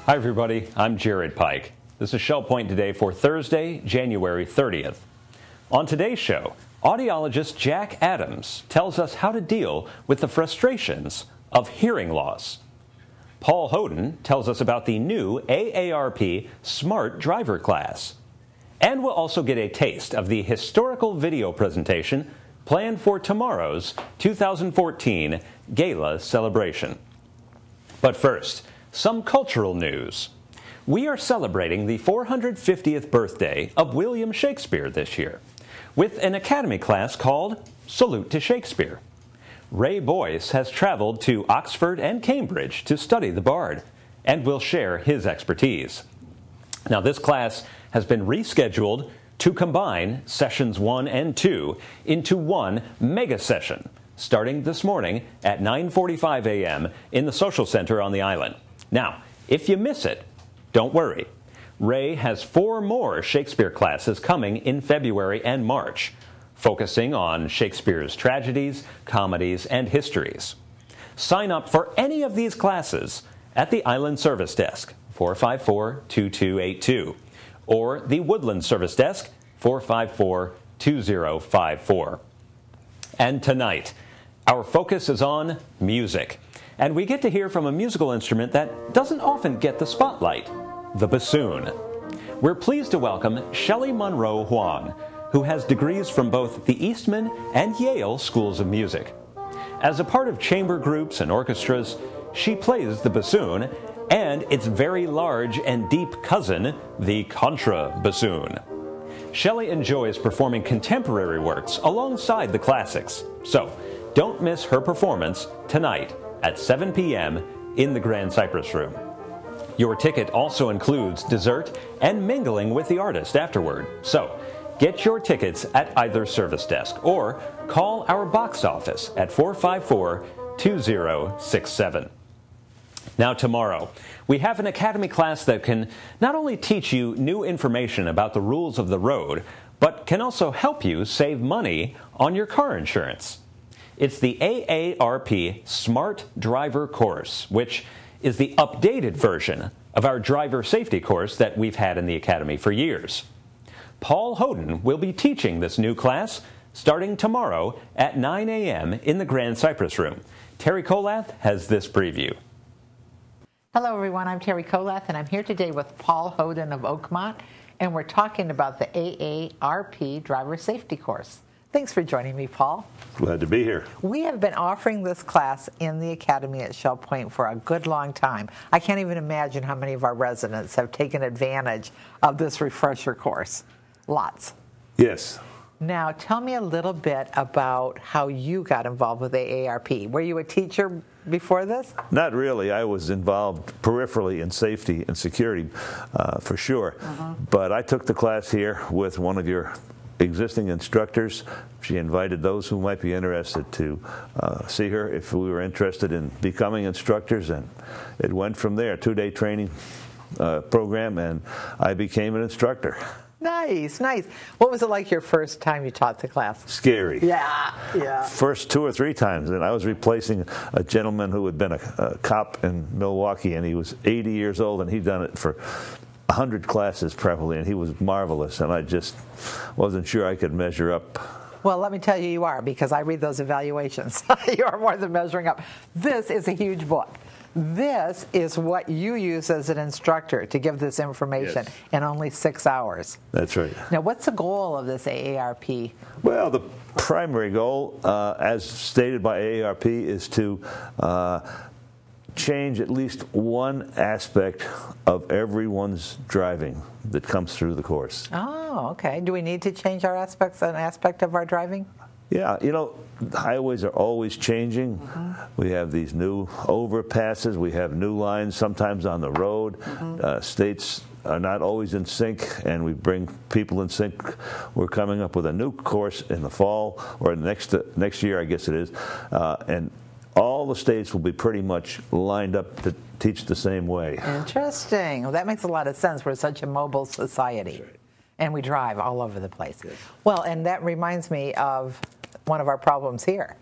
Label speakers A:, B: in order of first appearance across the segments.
A: Hi everybody, I'm Jared Pike. This is Shell Point Today for Thursday, January 30th. On today's show, audiologist Jack Adams tells us how to deal with the frustrations of hearing loss. Paul Hoden tells us about the new AARP Smart Driver class. And we'll also get a taste of the historical video presentation planned for tomorrow's 2014 Gala celebration. But first, some cultural news. We are celebrating the 450th birthday of William Shakespeare this year with an Academy class called Salute to Shakespeare. Ray Boyce has traveled to Oxford and Cambridge to study the bard and will share his expertise. Now, this class has been rescheduled to combine sessions 1 and 2 into one mega session starting this morning at 9:45 a.m. in the Social Center on the island. Now, if you miss it, don't worry. Ray has 4 more Shakespeare classes coming in February and March, focusing on Shakespeare's tragedies, comedies, and histories. Sign up for any of these classes at the Island Service Desk, 454-2282, or the Woodlands Service Desk, 454-2054. And tonight, our focus is on music. And we get to hear from a musical instrument that doesn't often get the spotlight, the bassoon. We're pleased to welcome Shelley Monroe Huang, who has degrees from both the Eastman and Yale Schools of Music. As a part of chamber groups and orchestras, she plays the bassoon and its very large and deep cousin, the contrabassoon. Shelley enjoys performing contemporary works alongside the classics, so don't miss her performance tonight at 7 p.m. in the Grand Cypress Room. Your ticket also includes dessert and mingling with the artist afterward. So get your tickets at either service desk or call our box office at 454-2067. Now tomorrow, we have an Academy class that can not only teach you new information about the rules of the road, but can also help you save money on your car insurance. It's the AARP Smart Driver course, which is the updated version of our driver safety course that we've had in the Academy for years. Paul Hoden will be teaching this new class starting tomorrow at 9 a.m. in the Grand Cypress Room. Terry Colath has this preview.
B: Hello everyone, I'm Terry Colath and I'm here today with Paul Hoden of Oakmont, and we're talking about the AARP Driver Safety course. Thanks for joining me, Paul.
C: Glad to be here.
B: We have been offering this class in the Academy at Shell Point for a good long time. I can't even imagine how many of our residents have taken advantage of this refresher course. Lots.
C: Yes.
B: Now, tell me a little bit about how you got involved with AARP. Were you a teacher before this?
C: Not really. I was involved peripherally in safety and security, for sure. But I took the class here with one of your existing instructors. She invited those who might be interested to see her if we were interested in becoming instructors, and it went from there. 2-day training program, and I became an instructor.
B: Nice, nice. What was it like your first time you taught the class?
C: Scary.
B: Yeah.
C: First 2 or 3 times, and I was replacing a gentleman who had been a cop in Milwaukee, and he was 80 years old, and he'd done it for 100 classes probably, and he was marvelous, and I just wasn't sure I could measure up.
B: Well, let me tell you, you are, because I read those evaluations. You are more than measuring up. This is a huge book. This is what you use as an instructor to give this information in only 6 hours.
C: That's right.
B: Now, what's the goal of this AARP?
C: Well, the primary goal, as stated by AARP, is to change at least one aspect of everyone's driving that comes through the course.
B: Oh, okay. Do we need to change an aspect of our driving?
C: Yeah, you know, highways are always changing. We have these new overpasses. We have new lines sometimes on the road. States are not always in sync, and we bring people in sync. We're coming up with a new course in the fall, or next year, I guess it is, and all the states will be pretty much lined up to teach the same way.
B: Interesting. Well, that makes a lot of sense. We're such a mobile society.
C: Right.
B: And we drive all over the place. Well, and that reminds me of one of our problems here.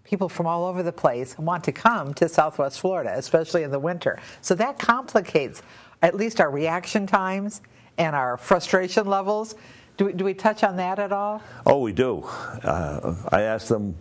B: People from all over the place want to come to Southwest Florida, especially in the winter. So that complicates at least our reaction times and our frustration levels. Do we touch on that at all?
C: Oh, we do. I asked them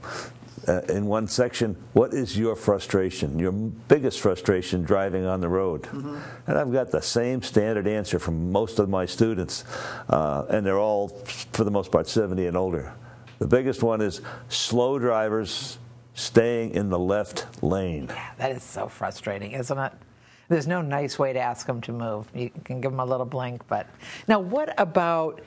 C: in one section, what is your frustration, your biggest frustration driving on the road? Mm-hmm. And I've got the same standard answer from most of my students, and they're all, for the most part, 70 and older. The biggest one is slow drivers staying in the left lane.
B: Yeah, that is so frustrating, isn't it? There's no nice way to ask them to move. You can give them a little blink, but now what about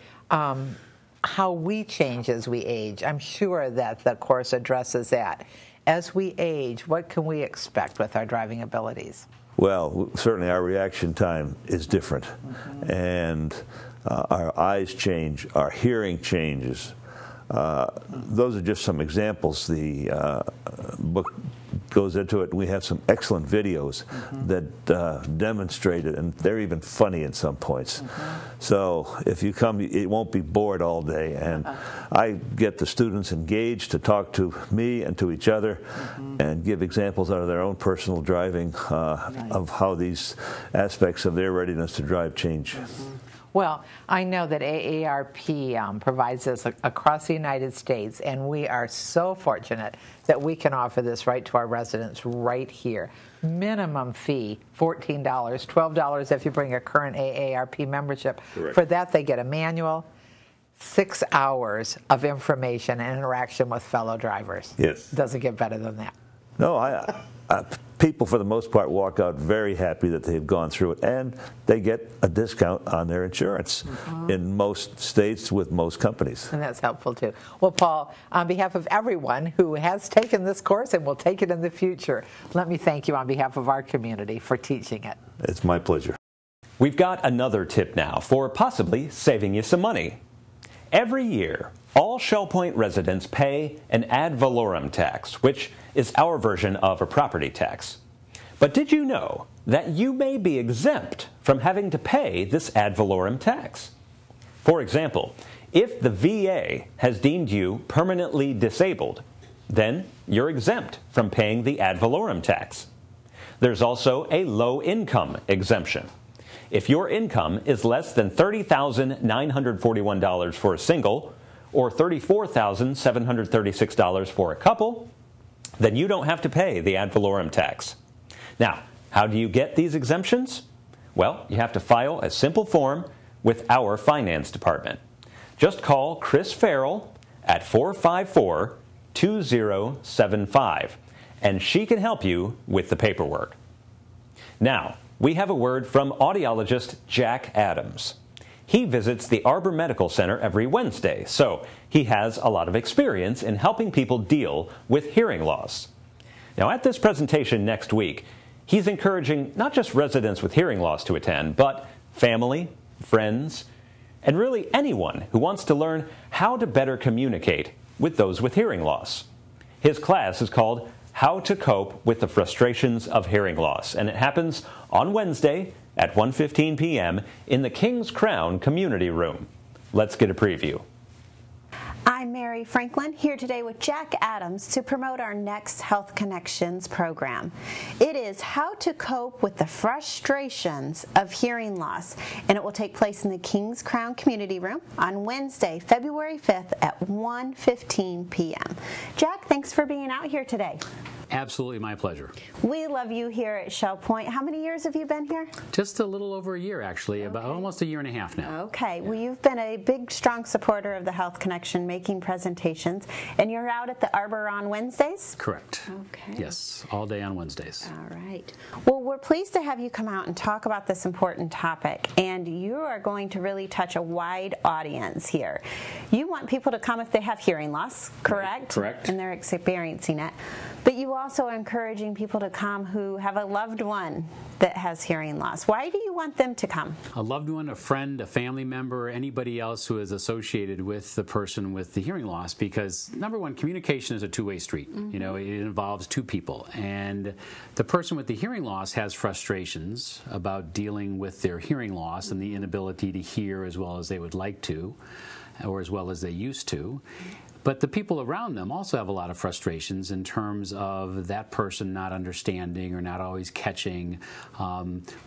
B: how we change as we age? I'm sure that the course addresses that. As we age, what can we expect with our driving abilities?
C: Well, certainly our reaction time is different, mm-hmm. and our eyes change, our hearing changes. Those are just some examples. The book goes into it. We have some excellent videos mm-hmm. that demonstrate it, and they're even funny in some points. Mm-hmm. So if you come, it won't be bored all day. And I get the students engaged to talk to me and to each other mm-hmm. and give examples out of their own personal driving nice. Of how these aspects of their readiness to drive change. Mm-hmm.
B: Well, I know that AARP provides this across the United States, and we are so fortunate that we can offer this right to our residents right here. Minimum fee, $14, $12 if you bring a current AARP membership. Correct. For that, they get a manual, 6 hours of information and interaction with fellow drivers.
C: Yes.
B: Doesn't get better than that.
C: No, people, for the most part, walk out very happy that they've gone through it, and they get a discount on their insurance mm-hmm. in most states with most companies.
B: And that's helpful, too. Well, Paul, on behalf of everyone who has taken this course and will take it in the future, let me thank you on behalf of our community for teaching it.
C: It's my pleasure.
A: We've got another tip now for possibly saving you some money. Every year, all Shell Point residents pay an Ad Valorem tax, which is our version of a property tax. But did you know that you may be exempt from having to pay this Ad Valorem tax? For example, if the VA has deemed you permanently disabled, then you're exempt from paying the Ad Valorem tax. There's also a low-income exemption. If your income is less than $30,941 for a single, or $34,736 for a couple, then you don't have to pay the Ad Valorem tax. Now, how do you get these exemptions? Well, you have to file a simple form with our finance department. Just call Chris Farrell at 454-2075, and she can help you with the paperwork. Now, we have a word from audiologist Jack Adams. He visits the Arbor Medical Center every Wednesday, so he has a lot of experience in helping people deal with hearing loss. Now, at this presentation next week, he's encouraging not just residents with hearing loss to attend, but family, friends, and really anyone who wants to learn how to better communicate with those with hearing loss. His class is called How to Cope with the Frustrations of Hearing Loss, and it happens on Wednesday at 1:15 p.m. in the King's Crown Community Room. Let's get a preview.
D: I'm Mary Franklin, here today with Jack Adams to promote our next Health Connections program. It is How to Cope with the Frustrations of Hearing Loss, and it will take place in the King's Crown Community Room on Wednesday, February 5th at 1:15 p.m. Jack, thanks for being out here today.
E: Absolutely my pleasure.
D: We love you here at Shell Point. How many years have you been here?
E: Just a little over a year, actually,
D: okay.
E: About almost a year and a half now.
D: Okay. Well, you've been a big, strong supporter of the Health Connection, making presentations, and you're out at the Arbor on Wednesdays?
E: Correct.
D: Okay.
E: Yes, all day on Wednesdays.
D: All right. Well, we're pleased to have you come out and talk about this important topic, and you are going to really touch a wide audience here. You want people to come if they have hearing loss, correct?
E: Correct.
D: And they're experiencing it. But you also are encouraging people to come who have a loved one that has hearing loss. Why do you want them to come?
E: A loved one, a friend, a family member, anybody else who is associated with the person with the hearing loss, because number one, communication is a two-way street. Mm-hmm. You know, it involves two people, and the person with the hearing loss has frustrations about dealing with their hearing loss and the inability to hear as well as they would like to, or as well as they used to. But the people around them also have a lot of frustrations in terms of that person not understanding or not always catching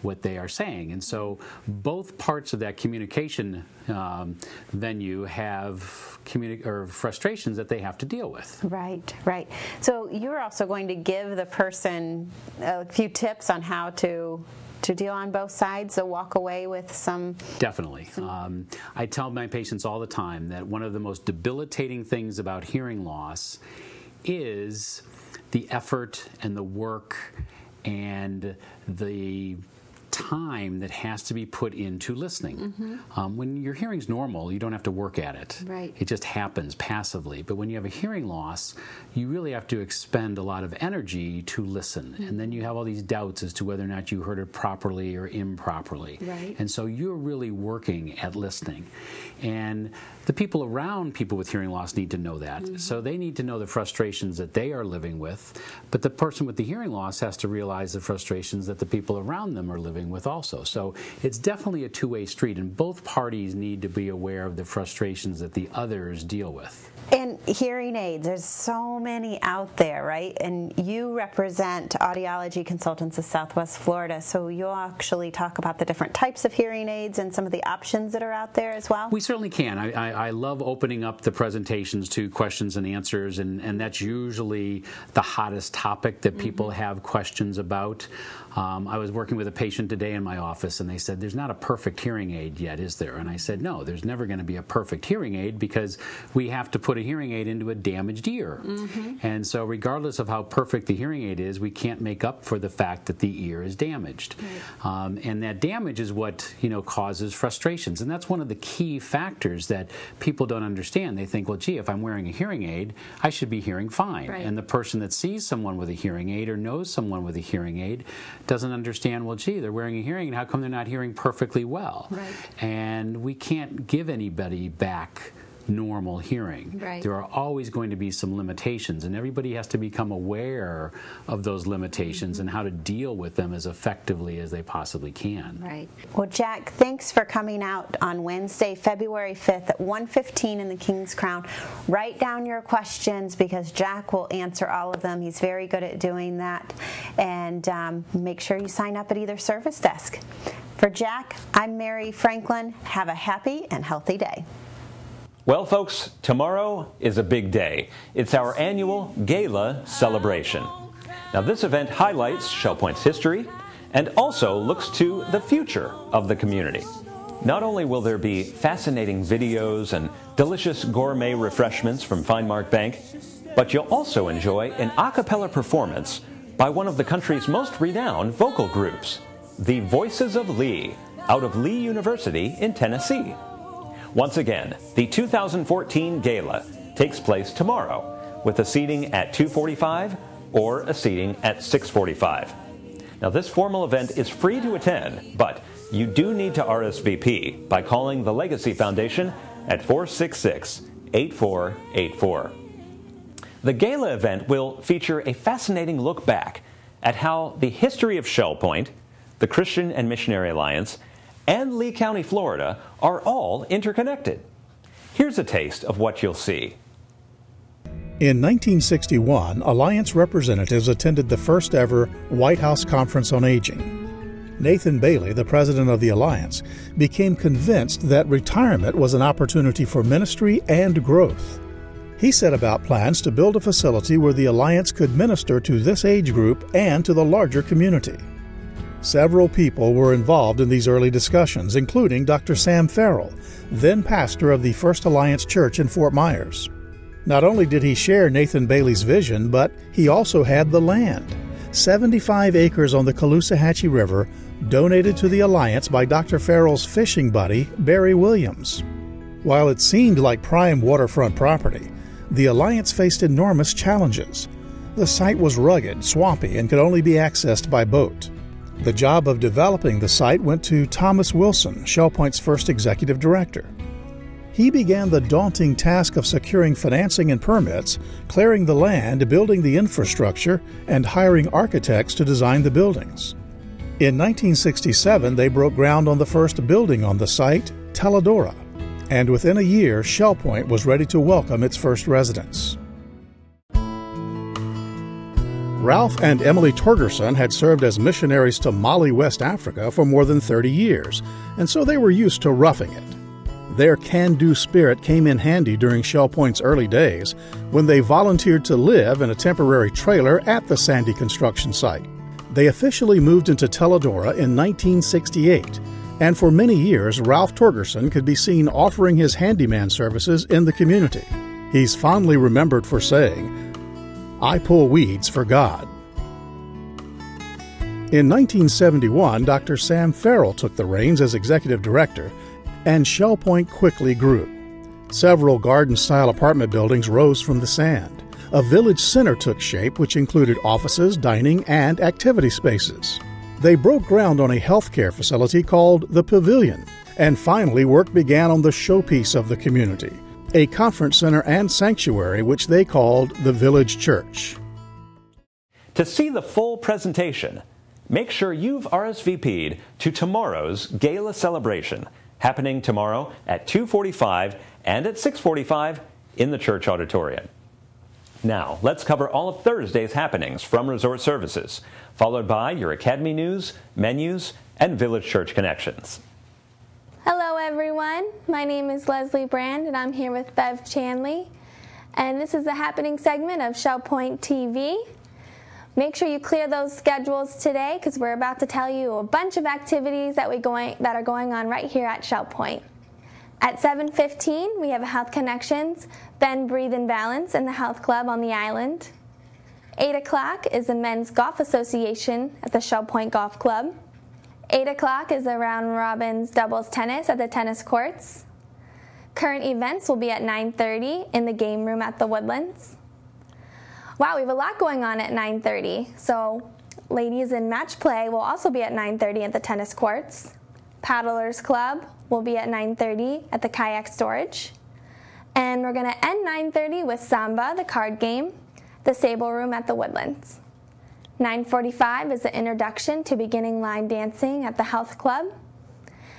E: what they are saying. And so both parts of that communication venue have frustrations that they have to deal with.
D: Right, right. So you're also going to give the person a few tips on how to deal on both sides, so walk away with some...
E: Definitely. I tell my patients all the time that one of the most debilitating things about hearing loss is the effort and the work and the time that has to be put into listening. When your hearing's normal, you don't have to work at it.
D: Right.
E: It just happens passively. But when you have a hearing loss, you really have to expend a lot of energy to listen. And then you have all these doubts as to whether or not you heard it properly or improperly.
D: Right.
E: And so you're really working at listening. And the people around people with hearing loss need to know that. So they need to know the frustrations that they are living with, but the person with the hearing loss has to realize the frustrations that the people around them are living with also. So it's definitely a two-way street, and both parties need to be aware of the frustrations that the others deal with.
D: And hearing aids, there's so many out there, right? And you represent Audiology Consultants of Southwest Florida, so you'll actually talk about the different types of hearing aids and some of the options that are out there as well?
E: We certainly can. I love opening up the presentations to questions and answers, and that's usually the hottest topic that people have questions about. I was working with a patient today in my office, and they said, there's not a perfect hearing aid yet, is there? And I said, no, there's never going to be a perfect hearing aid because we have to put a hearing aid into a damaged ear. And so regardless of how perfect the hearing aid is, we can't make up for the fact that the ear is damaged. And that damage is what causes frustrations. And that's one of the key factors that people don't understand. They think, well, gee, if I'm wearing a hearing aid, I should be hearing fine.
D: Right.
E: And the person that sees someone with a hearing aid or knows someone with a hearing aid doesn't understand, well, gee, they're wearing a hearing aid, how come they're not hearing perfectly well?
D: Right.
E: And we can't give anybody back normal hearing.
D: Right.
E: There are always going to be some limitations, and everybody has to become aware of those limitations and how to deal with them as effectively as they possibly can.
D: Right. Well, Jack, thanks for coming out on Wednesday, February 5th at 1:15 in the King's Crown. Write down your questions because Jack will answer all of them. He's very good at doing that. And make sure you sign up at either service desk. For Jack, I'm Mary Franklin. Have a happy and healthy day.
A: Well, folks, tomorrow is a big day. It's our annual Gala celebration. Now, this event highlights Shell Point's history and also looks to the future of the community. Not only will there be fascinating videos and delicious gourmet refreshments from Finemark Bank, but you'll also enjoy an a cappella performance by one of the country's most renowned vocal groups, the Voices of Lee, out of Lee University in Tennessee. Once again, the 2014 Gala takes place tomorrow with a seating at 2:45 or a seating at 6:45. Now, this formal event is free to attend, but you do need to RSVP by calling the Legacy Foundation at 466-8484. The Gala event will feature a fascinating look back at how the history of Shell Point, the Christian and Missionary Alliance, and Lee County, Florida, are all interconnected. Here's a taste of what you'll see.
F: In 1961, Alliance representatives attended the first ever White House Conference on Aging. Nathan Bailey, the president of the Alliance, became convinced that retirement was an opportunity for ministry and growth. He set about plans to build a facility where the Alliance could minister to this age group and to the larger community. Several people were involved in these early discussions, including Dr. Sam Farrell, then pastor of the First Alliance Church in Fort Myers. Not only did he share Nathan Bailey's vision, but he also had the land, 75 acres on the Caloosahatchee River, donated to the Alliance by Dr. Farrell's fishing buddy, Barry Williams. While it seemed like prime waterfront property, the Alliance faced enormous challenges. The site was rugged, swampy, and could only be accessed by boat. The job of developing the site went to Thomas Wilson, Shell Point's first executive director. He began the daunting task of securing financing and permits, clearing the land, building the infrastructure, and hiring architects to design the buildings. In 1967, they broke ground on the first building on the site, Teledora. and within a year, Shell Point was ready to welcome its first residents. Ralph and Emily Torgerson had served as missionaries to Mali, West Africa for more than 30 years, and so they were used to roughing it. Their can-do spirit came in handy during Shell Point's early days when they volunteered to live in a temporary trailer at the sandy construction site. They officially moved into Teledora in 1968, and for many years Ralph Torgerson could be seen offering his handyman services in the community. He's fondly remembered for saying, "I pull weeds for God." In 1971, Dr. Sam Farrell took the reins as executive director, and Shell Point quickly grew. Several garden-style apartment buildings rose from the sand. A village center took shape, which included offices, dining, and activity spaces. They broke ground on a healthcare facility called the Pavilion, and finally work began on the showpiece of the community, a conference center and sanctuary which they called the Village Church.
A: To see the full presentation, make sure you've RSVP'd to tomorrow's Gala celebration, happening tomorrow at 2:45 and at 6:45 in the church auditorium. Now, let's cover all of Thursday's happenings from Resort Services, followed by your Academy news, menus, and Village Church connections.
G: Hello everyone, my name is Leslie Brand and I'm here with Bev Chanley, and this is the happening segment of Shell Point TV. Make sure you clear those schedules today because we're about to tell you a bunch of activities that are going on right here at Shell Point. At 7:15 we have Health Connections, Bend, Breathe and Balance in the Health Club on the island. 8 o'clock is the Men's Golf Association at the Shell Point Golf Club. 8 o'clock is the Round Robins Doubles Tennis at the tennis courts. Current events will be at 9:30 in the game room at the Woodlands. Wow, we have a lot going on at 9:30. So ladies in match play will also be at 9:30 at the tennis courts. Paddlers Club will be at 9:30 at the Kayak storage. And we're going to end 9:30 with Samba, the card game, the Sabal Room at the Woodlands. 9:45 is the introduction to beginning line dancing at the Health Club.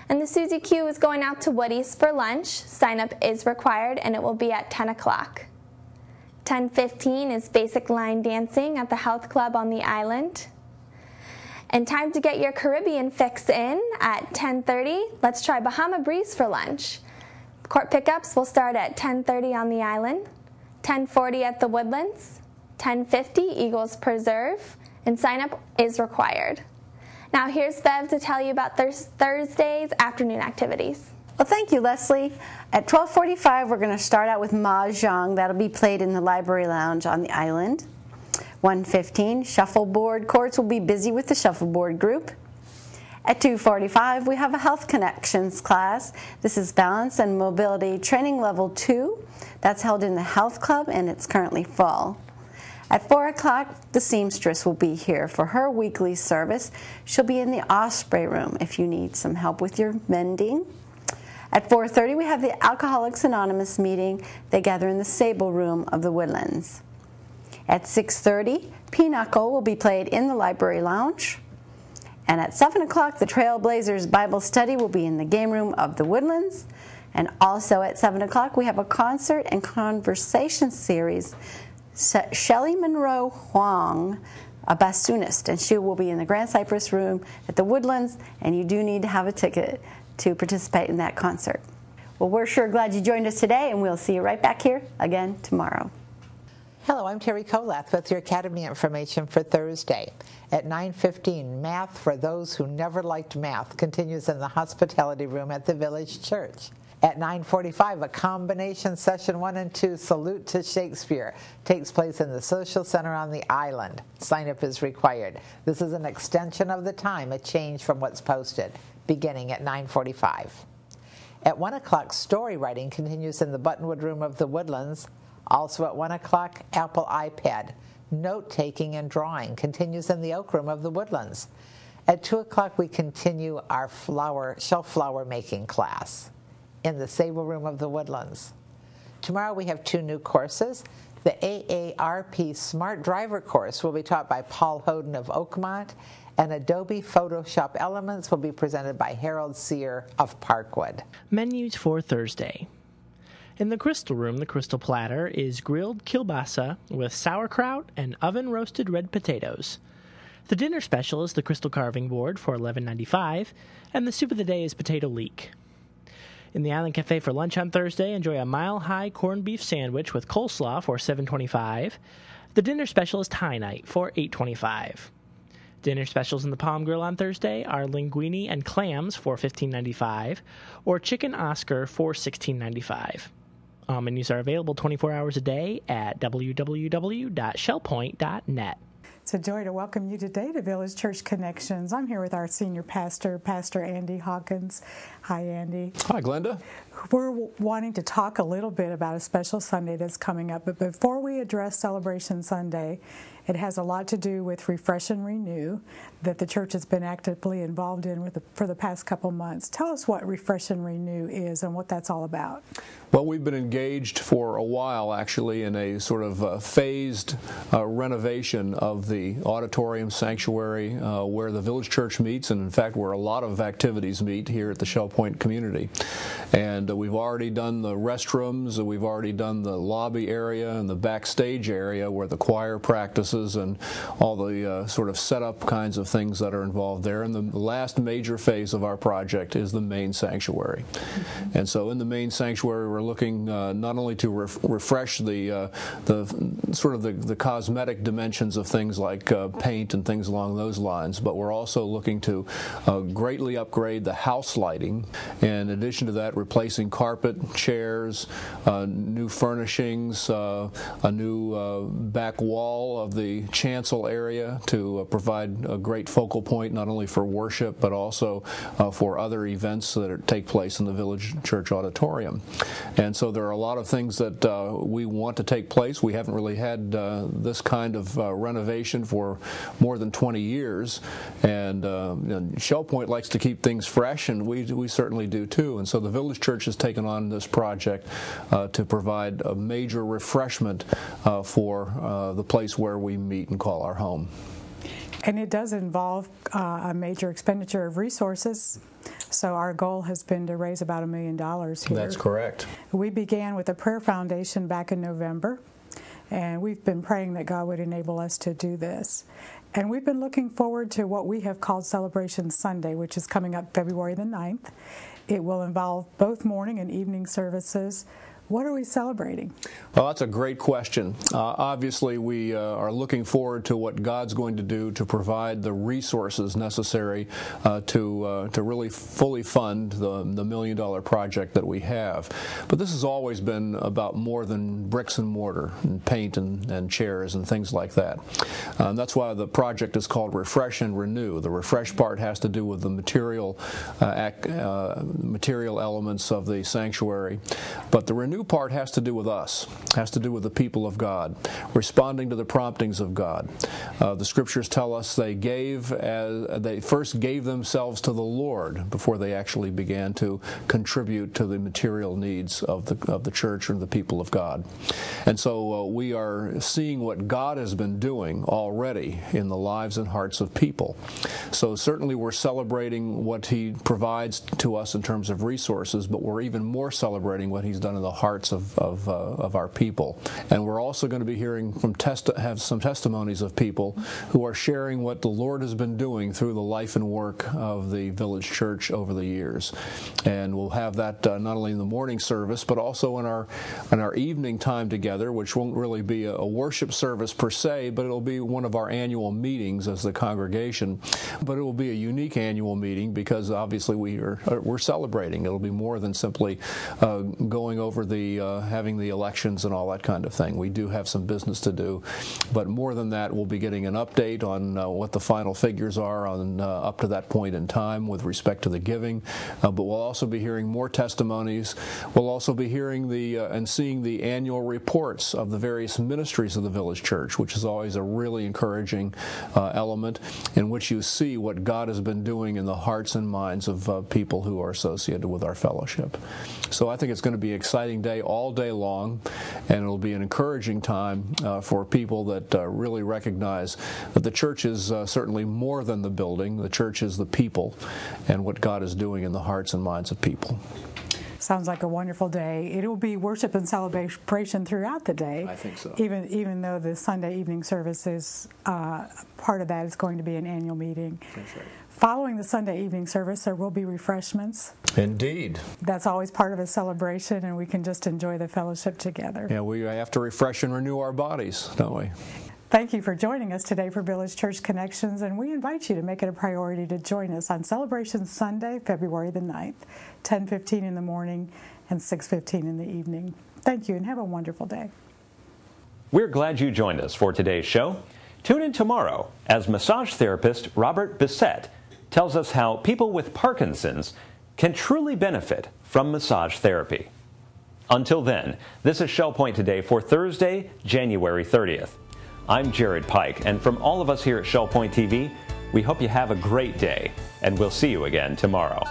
G: And the Susie Q is going out to Woody's for lunch. Sign up is required and it will be at 10 o'clock. 10:15 is basic line dancing at the Health Club on the island. And time to get your Caribbean fix in at 10:30. Let's try Bahama Breeze for lunch. Court pickups will start at 10:30 on the island, 10:40 at the Woodlands, 10:50 Eagles Preserve, and sign up is required. Now here's Bev to tell you about Thursday's afternoon activities.
D: Well, thank you, Leslie. At 12:45, we're going to start out with Mah-jongg. That'll be played in the library lounge on the island. 1:15, Shuffleboard courts will be busy with the Shuffleboard group. At 2:45, we have a Health Connections class. This is Balance and Mobility Training Level 2. That's held in the Health Club, and it's currently full. At 4 o'clock, the Seamstress will be here for her weekly service. She'll be in the Osprey room if you need some help with your mending. At 4:30, we have the Alcoholics Anonymous meeting. They gather in the Sabal Room of the Woodlands. At 6:30, Pinochle will be played in the library lounge. And at 7 o'clock, the Trailblazers Bible study will be in the game room of the Woodlands. And also at 7 o'clock, we have a concert and conversation series. Shelley Monroe Huang, a bassoonist, and she will be in the Grand Cypress room at the Woodlands, and you do need to have a ticket to participate in that concert. Well, we're sure glad you joined us today, and we'll see you right back here again tomorrow.
B: Hello, I'm Terry Kolath with your Academy information for Thursday. At 9:15, Math for Those Who Never Liked Math continues in the hospitality room at the Village Church. At 9:45, a combination session 1 and 2, Salute to Shakespeare, takes place in the Social Center on the island. Sign-up is required. This is an extension of the time, a change from what's posted, beginning at 9:45. At 1 o'clock, story writing continues in the Buttonwood room of the Woodlands. Also at 1 o'clock, Apple iPad. Note-taking and drawing continues in the Oak Room of the Woodlands. At 2 o'clock, we continue our shelf flower making class in the Sabal Room of the Woodlands. Tomorrow we have 2 new courses. The AARP Smart Driver course will be taught by Paul Hoden of Oakmont, and Adobe Photoshop Elements will be presented by Harold Sear of Parkwood.
H: Menus for Thursday. In the Crystal Room, the Crystal Platter is grilled kielbasa with sauerkraut and oven-roasted red potatoes. The dinner special is the Crystal Carving Board for $11.95, and the soup of the day is potato leek. In the Island Cafe for lunch on Thursday, enjoy a mile-high corned beef sandwich with coleslaw for $7.25. The dinner special is Thai night for $8.25. Dinner specials in the Palm Grill on Thursday are linguine and clams for $15.95 or chicken Oscar for $16.95. All menus are available 24 hours a day at www.shellpoint.net.
I: It's a joy to welcome you today to Village Church Connections. I'm here with our senior pastor, Pastor Andy Hawkins. Hi, Andy.
J: Hi, Glenda.
I: We're wanting to talk a little bit about a special Sunday that's coming up, but before we address Celebration Sunday, it has a lot to do with Refresh and Renew that the church has been actively involved in for the past couple months. Tell us what Refresh and Renew is and what that's all about.
J: Well, we've been engaged for a while, actually, in a sort of phased renovation of the auditorium sanctuary where the Village Church meets, and in fact where a lot of activities meet here at the Shell Point community. And we've already done the restrooms, we've already done the lobby area and the backstage area where the choir practices and all the sort of setup kinds of things that are involved there. And the last major phase of our project is the main sanctuary. And so in the main sanctuary, we're looking not only to refresh the sort of the cosmetic dimensions of things like paint and things along those lines, but we're also looking to greatly upgrade the house lighting. In addition to that, replacing carpet, chairs, new furnishings, a new back wall of the chancel area to provide a great focal point not only for worship but also for other events that take place in the Village Church auditorium. And so there are a lot of things that we want to take place. We haven't really had this kind of renovation for more than 20 years, and Shell Point likes to keep things fresh, and we certainly do too. And so the Village Church has taken on this project to provide a major refreshment for the place where we meet and call our home.
I: And it does involve a major expenditure of resources. So our goal has been to raise about $1 million here.
J: That's correct.
I: We began with a prayer foundation back in November, and we've been praying that God would enable us to do this. And we've been looking forward to what we have called Celebration Sunday, which is coming up February the 9th. It will involve both morning and evening services. What are we celebrating?
J: Well, that's a great question. Obviously, we are looking forward to what God's going to do to provide the resources necessary to really fully fund the $1 million project that we have. But this has always been about more than bricks and mortar and paint and chairs and things like that. That's why the project is called Refresh and Renew. The refresh part has to do with the material elements of the sanctuary, but the renew part has to do with us, has to do with the people of God, responding to the promptings of God. The scriptures tell us they first gave themselves to the Lord before they actually began to contribute to the material needs of the church and the people of God. And so we are seeing what God has been doing already in the lives and hearts of people. So certainly we're celebrating what He provides to us in terms of resources, but we're even more celebrating what He's done in the hearts of our people. And we're also going to be hearing have some testimonies of people who are sharing what the Lord has been doing through the life and work of the Village Church over the years. And we'll have that not only in the morning service, but also in our evening time together, which won't really be a worship service per se, but it'll be one of our annual meetings as the congregation. But it will be a unique annual meeting because obviously we're celebrating. It'll be more than simply going over having the elections and all that kind of thing. We do have some business to do, but more than that, we'll be getting an update on what the final figures are on up to that point in time with respect to the giving. But we'll also be hearing more testimonies. We'll also be hearing and seeing the annual reports of the various ministries of the Village Church, which is always a really encouraging element in which you see what God has been doing in the hearts and minds of people who are associated with our fellowship. So I think it's going to be an exciting day day, all day long, and it'll be an encouraging time for people that really recognize that the church is certainly more than the building. The church is the people and what God is doing in the hearts and minds of people.
I: Sounds like a wonderful day. It will be worship and celebration throughout the day.
J: I think so.
I: Even though the Sunday evening service is part of that is going to be an annual meeting.
J: That's right.
I: Following the Sunday evening service, there will be refreshments.
J: Indeed.
I: That's always part of a celebration, and we can just enjoy the fellowship together.
J: Yeah, we have to refresh and renew our bodies, don't we?
I: Thank you for joining us today for Village Church Connections, and we invite you to make it a priority to join us on Celebration Sunday, February the 9th, 10:15 in the morning and 6:15 in the evening. Thank you, and have a wonderful day.
A: We're glad you joined us for today's show. Tune in tomorrow as massage therapist Robert Bissett tells us how people with Parkinson's can truly benefit from massage therapy. Until then, this is Shell Point Today for Thursday, January 30th. I'm Jared Pike, and from all of us here at Shell Point TV, we hope you have a great day, and we'll see you again tomorrow.